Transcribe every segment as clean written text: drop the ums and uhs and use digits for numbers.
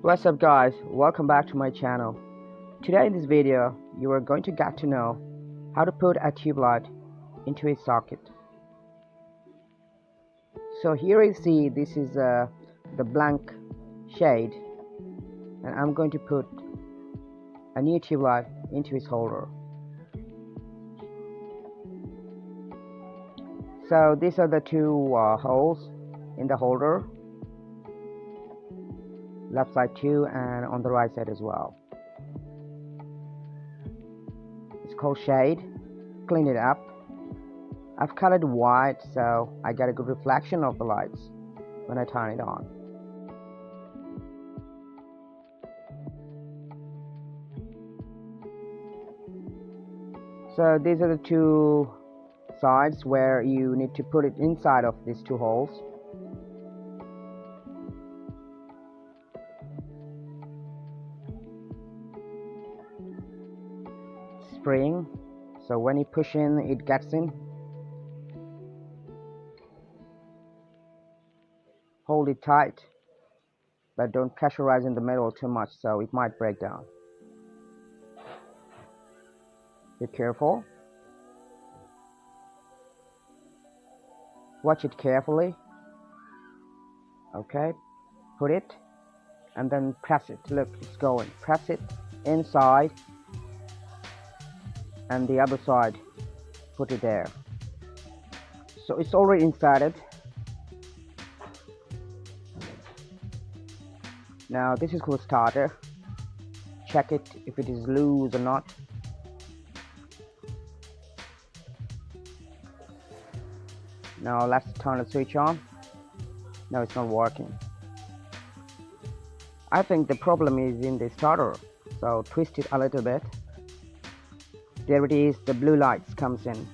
What's up guys, welcome back to my channel. Today in this video you are going to get to know how to put a tube light into a socket. So here you see this is the blank shade, and I'm going to put a new tube light into its holder. So these are the two holes in the holder, left side too and on the right side as well. It's called shade. Clean it up. I've colored white so I get a good reflection of the lights when I turn it on. So these are the two sides where you need to put it inside of these two holes. Spring, so when you push in it gets in. Hold it tight, but don't pressurize in the middle too much so it might break down. Be careful. Watch it carefully. Okay, put it and then press it. Look, it's going. Press it inside and the other side, put it there. So it's already inserted. Now this is called starter. Check it if it is loose or not. Now let's turn the switch on. No, it's not working. I think the problem is in the starter, so twist it a little bit. There it is, the blue lights comes in.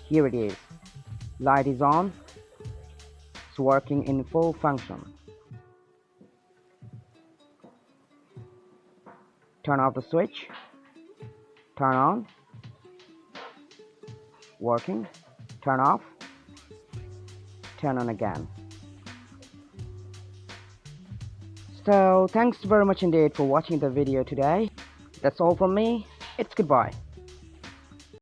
Here it is. Light is on. It's working in full function. Turn off the switch. Turn on. Working. Turn off. Turn on again. So thanks very much indeed for watching the video today. That's all from me. It's goodbye.